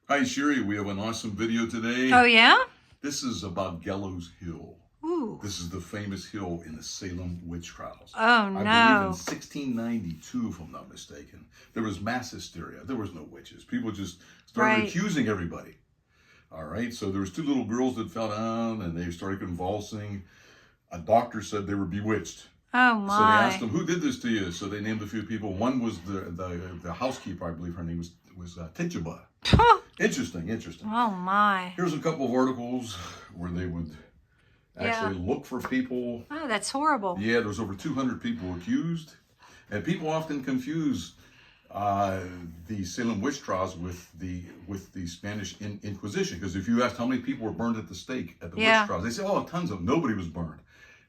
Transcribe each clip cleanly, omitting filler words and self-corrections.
Hi Sherry, we have an awesome video today. Oh yeah? This is about Gallows Hill. Ooh. This is the famous hill in the Salem witch trials. Oh I believe in no. 1692, if I'm not mistaken. There was mass hysteria. There was no witches. People just started accusing everybody. All right, so there was two little girls that fell down and they started convulsing. A doctor said they were bewitched. Oh my. So they asked them, who did this to you? So they named a few people. One was the housekeeper, I believe her name was Tituba. Interesting. Oh my. Here's a couple of articles where they would actually look for people. Oh, that's horrible. Yeah, there's over 200 people accused. And people often confuse the Salem witch trials with the Spanish Inquisition. Because if you ask how many people were burned at the stake at the witch trials, they say, oh, tons of them. Nobody was burned.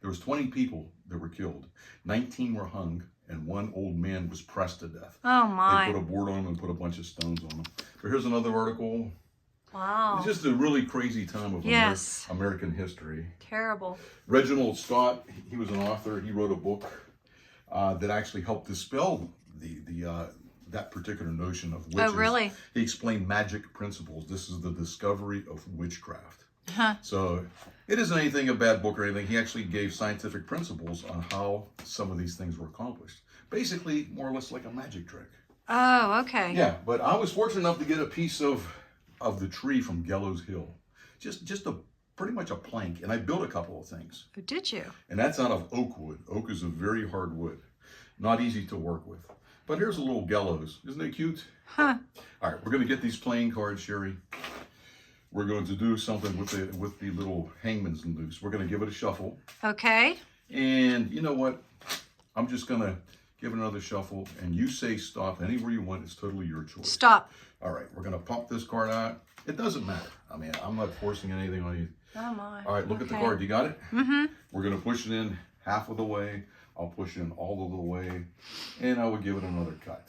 There was 20 people that were killed. 19 were hung. And one old man was pressed to death. Oh my. They put a board on him and put a bunch of stones on him. So here's another article. Wow. It's just a really crazy time of American history. Terrible. Reginald Scott, he was an author. He wrote a book that actually helped dispel that particular notion of witches. Oh, really? He explained magic principles. This is the discovery of witchcraft. Huh. So it isn't anything a bad book or anything. He actually gave scientific principles on how some of these things were accomplished. Basically, more or less like a magic trick. Oh, okay. Yeah, but I was fortunate enough to get a piece of the tree from Gallows Hill. Just pretty much a plank, and I built a couple of things. Oh, did you? And that's out of oak wood. Oak is a very hard wood. Not easy to work with. But here's a little gallows. Isn't it cute? Huh. All right, we're going to get these playing cards, Sherry. We're going to do something with the little hangman's noose. We're going to give it a shuffle. Okay. And you know what? I'm just going to give it another shuffle, and you say stop anywhere you want. It's totally your choice. Stop. All right, we're going to pop this card out. It doesn't matter. I mean, I'm not forcing anything on you. Oh my. All right, look at the card. You got it? Mm-hmm. We're going to push it in half of the way. I'll push it in all of the way, and I will give it another cut.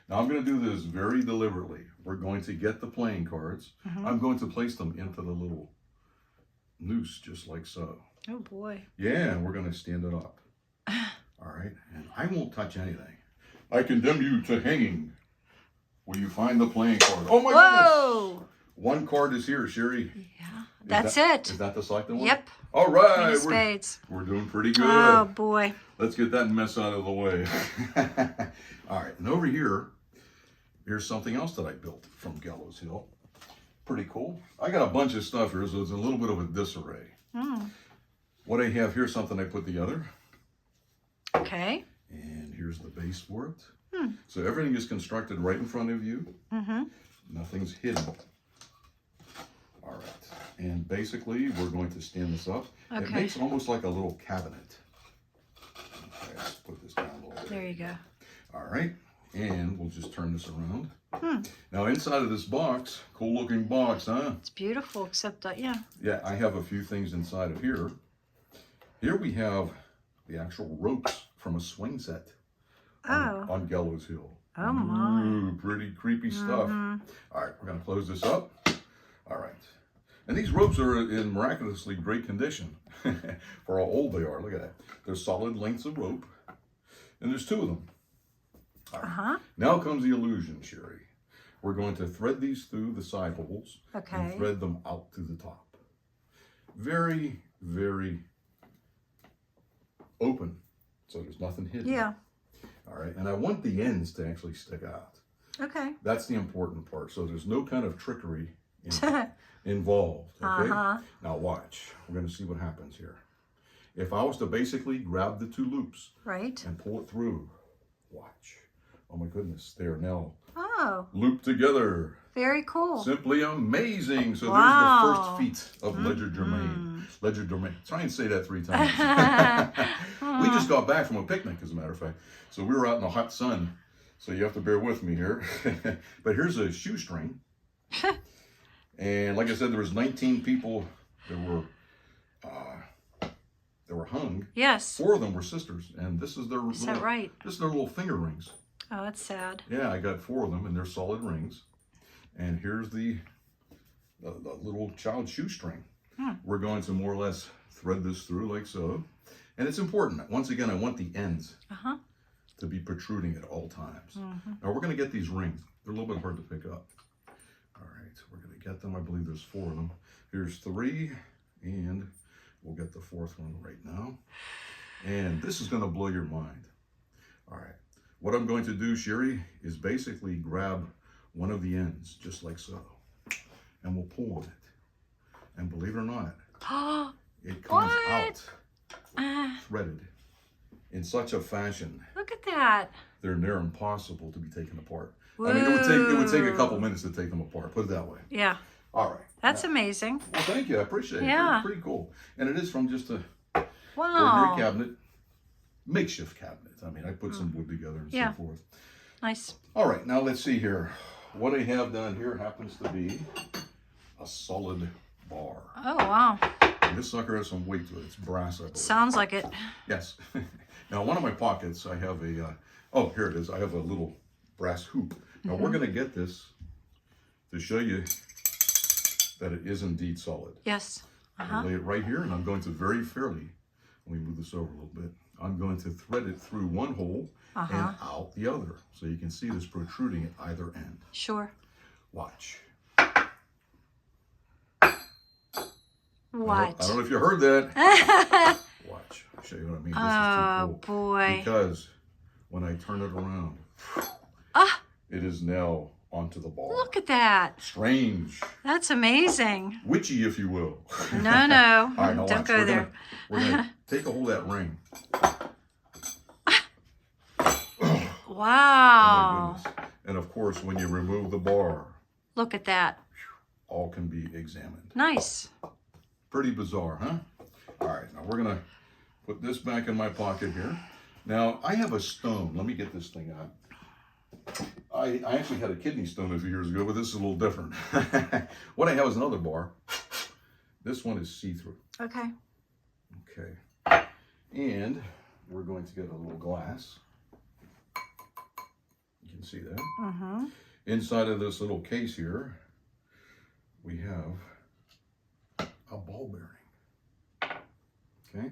Now, I'm going to do this very deliberately. We're going to get the playing cards. Mm-hmm. I'm going to place them into the little noose, just like so. Oh, boy. Yeah, and we're going to stand it up. All right, and I won't touch anything. I condemn you to hanging. Will you find the playing card? Oh, my goodness. One card is here, Sherry. Yeah, that's it. Is that the selected one? Yep. All right. Spades. We're doing pretty good. Oh, boy. Let's get that mess out of the way. All right, and over here, here's something else that I built from Gallows Hill. Pretty cool. I got a bunch of stuff here, so it's a little bit of a disarray. Mm. What I have here, something I put together. Okay. And here's the base for it. Hmm. So everything is constructed right in front of you. Mm-hmm. Nothing's hidden. All right. And basically, we're going to stand this up. Okay. It makes almost like a little cabinet. Okay, let's put this down a little bit. There you go. All right. And we'll just turn this around. Hmm. Now, inside of this box, cool looking box, huh? It's beautiful, except that, yeah. Yeah, I have a few things inside of here. Here we have the actual ropes from a swing set on Gallows Hill. Oh, my. Ooh, pretty creepy stuff. Mm-hmm. All right, we're going to close this up. All right. And these ropes are in miraculously great condition for how old they are. Look at that. They're solid lengths of rope. And there's two of them. All right. Uh-huh. Now comes the illusion, Sherry. We're going to thread these through the side holes and thread them out to the top. Very, very open, so there's nothing hidden. Yeah. All right, and I want the ends to actually stick out. Okay. That's the important part, so there's no kind of trickery involved, okay? Uh-huh. Now watch, we're going to see what happens here. If I was to basically grab the two loops and pull it through, watch. Oh my goodness, they are now looped together. Very cool. Simply amazing. So there's the first feat of legerdemain. Legerdemain. Try and say that 3 times. We just got back from a picnic, as a matter of fact. So we were out in the hot sun. So you have to bear with me here. But here's a shoestring. And like I said, there was 19 people that were hung. Yes. 4 of them were sisters, and this is their Is that right? This is their little finger rings. Oh, that's sad. Yeah, I got 4 of them, and they're solid rings. And here's the little child shoestring. We're going to more or less thread this through like so. And it's important. Once again, I want the ends to be protruding at all times. Now we're going to get these rings. They're a little bit hard to pick up. All right. get them. I believe there's 4 of them. Here's 3, and we'll get the 4th one right now. And this is going to blow your mind. All right. What I'm going to do, Sherry, is basically grab one of the ends, just like so, and we'll pull on it. And believe it or not, it comes out threaded in such a fashion. Look at that. They're near impossible to be taken apart. Whoa. I mean, it would take a couple minutes to take them apart. Put it that way. Yeah. All right. That's amazing. Well, thank you. I appreciate it. Yeah. Pretty cool. And it is from just a Wow. ordinary cabinet, makeshift cabinet. I mean, I put some wood together and so forth. Nice. All right. Now let's see here. What I have down here happens to be a solid bar. Oh, wow. And this sucker has some weight to it. It's brass, I believe. Sounds like it. Yes. Now, one of my pockets, I have a, oh, here it is. I have a little brass hoop. Now, we're going to get this to show you that it is indeed solid. Yes. I'll lay it right here, and I'm going to very fairly, let me move this over a little bit. I'm going to thread it through one hole and out the other. So you can see this protruding at either end. Sure. Watch. What? I don't know if you heard that. Watch. I'll show you what I mean. This is too cool. Boy. Because when I turn it around, it is now onto the bar. Look at that. Strange. That's amazing. Witchy, if you will. No, no. All right, now Don't watch. go there. We're gonna take a hold of that ring. Wow. Oh my goodness. And of course, when you remove the bar, Look at that. all can be examined. Nice. Pretty bizarre, huh? All right, now we're gonna put this back in my pocket here. Now, I have a stone. Let me get this thing out. I actually had a kidney stone a few years ago, but this is a little different. What I have is another bar. This one is see-through. Okay. Okay. And we're going to get a little glass. You can see that. Inside of this little case here, we have a ball bearing. Okay.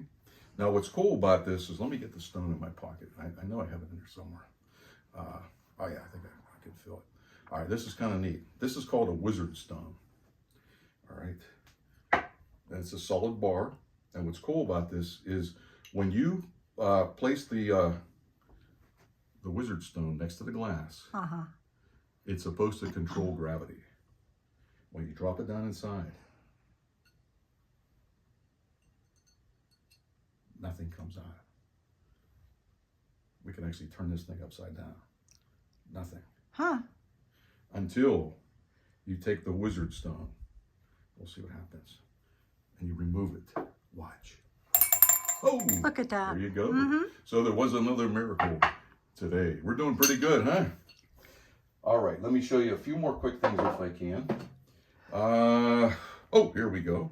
Now, what's cool about this is, let me get the stone in my pocket. I know I have it in there somewhere. Oh yeah, I think I can feel it. All right, this is kind of neat. This is called a wizard stone. All right. And it's a solid bar. And what's cool about this is when you place the wizard stone next to the glass, it's supposed to control gravity. When you drop it down inside, nothing comes out. We can actually turn this thing upside down. Nothing. Until you take the wizard stone. We'll see what happens. And you remove it. Watch. Oh! Look at that. There you go. So there was another miracle today. We're doing pretty good, huh? All right, let me show you a few more quick things if I can. Oh, here we go.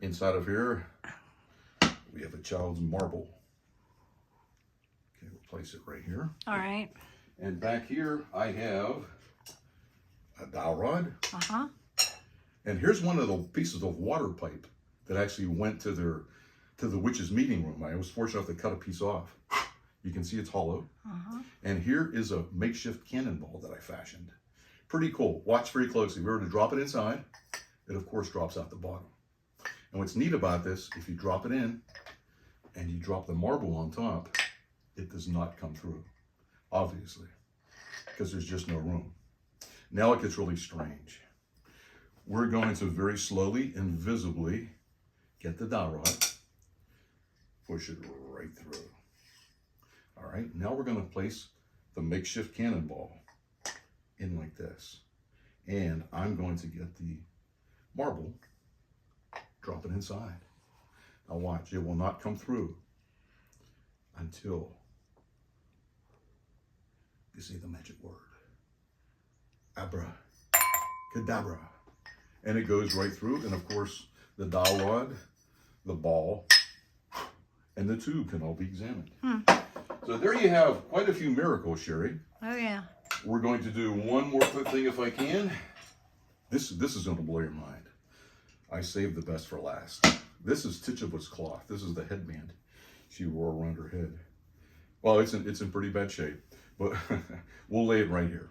Inside of here, we have a child's marble. Okay, we'll place it right here. All right. And back here, I have a dowel rod. And here's one of the pieces of water pipe that actually went to the witch's meeting room. I was fortunate enough to cut a piece off. You can see it's hollow. And here is a makeshift cannonball that I fashioned. Pretty cool. Watch very closely. If we were to drop it inside, it of course drops out the bottom. And what's neat about this, if you drop it in and you drop the marble on top, it does not come through, obviously, because there's just no room. Now it gets really strange. We're going to very slowly and visibly get the dowel rod, push it right through. All right, now we're going to place the makeshift cannonball in like this. And I'm going to get the marble, drop it inside. Now watch, it will not come through until you say the magic word. Abracadabra. And it goes right through. And of course, the dowel rod, the ball, and the tube can all be examined. So there you have quite a few miracles, Sherry. Oh, yeah. We're going to do one more quick thing if I can. This is going to blow your mind. I saved the best for last. This is Tituba's cloth. This is the headband she wore around her head. Well, it's in pretty bad shape, but we'll lay it right here.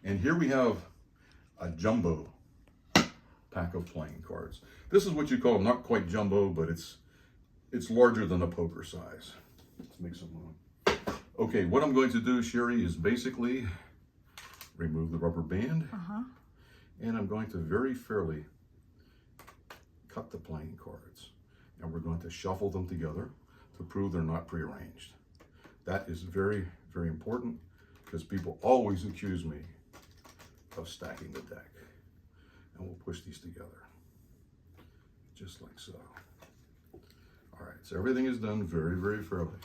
And here we have a jumbo pack of playing cards. This is what you call not quite jumbo, but it's larger than a poker size. Let's make some room. Okay, what I'm going to do, Sherry, is basically remove the rubber band, and I'm going to very fairly cut the playing cards, and we're going to shuffle them together to prove they're not prearranged. That is very, very important, because people always accuse me of stacking the deck. And we'll push these together, just like so. All right, so everything is done very, very fairly.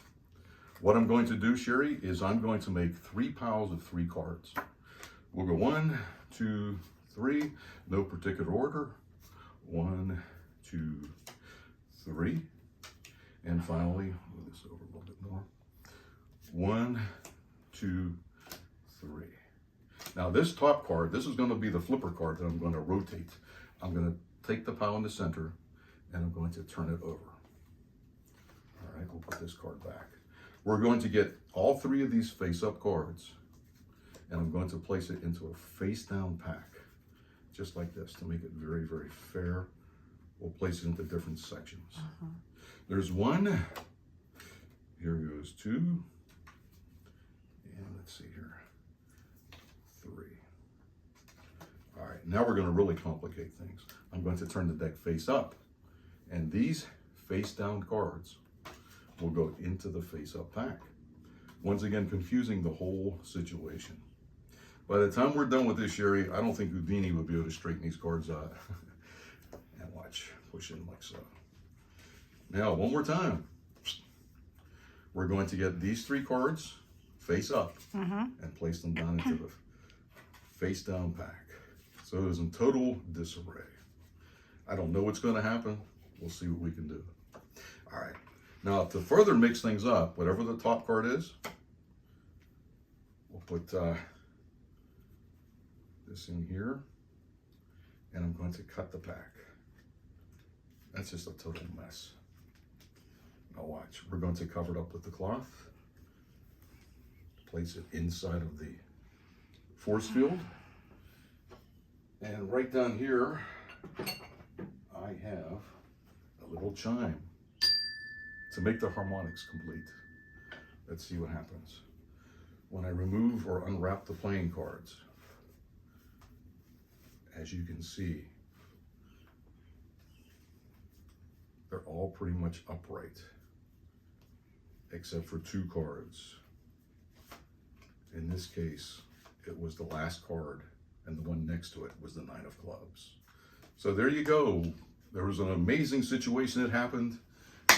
What I'm going to do, Sherry, is I'm going to make 3 piles of 3 cards. We'll go 1, 2, 3, no particular order. 1, 2, 3. And finally, move this over a little bit more. 1, 2, 3. Now this top card, this is going to be the flipper card that I'm going to rotate. I'm going to take the pile in the center and I'm going to turn it over. All right, we'll put this card back. We're going to get all 3 of these face-up cards and I'm going to place it into a face-down pack, just like this, to make it very, very fair. We'll place it into different sections. There's 1, here goes 2, and let's see here, 3. All right, now we're going to really complicate things. I'm going to turn the deck face up, and these face down cards will go into the face up pack. Once again, confusing the whole situation. By the time we're done with this, Sherry, I don't think Houdini would be able to straighten these cards out. And watch, push in like so. Now, one more time. We're going to get these 3 cards face up and place them down into the face down pack. So it is in total disarray. I don't know what's going to happen. We'll see what we can do. All right. Now, to further mix things up, whatever the top card is, we'll put this in here, and I'm going to cut the pack. That's just a total mess. Now watch, we're going to cover it up with the cloth, place it inside of the force field, and right down here, I have a little chime to make the harmonics complete. Let's see what happens when I remove or unwrap the playing cards. As you can see, they're all pretty much upright, except for 2 cards. In this case, it was the last card, and the one next to it was the 9 of clubs. So there you go. There was an amazing situation that happened.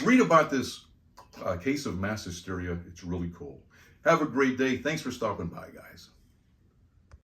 Read about this case of mass hysteria. It's really cool. Have a great day. Thanks for stopping by, guys.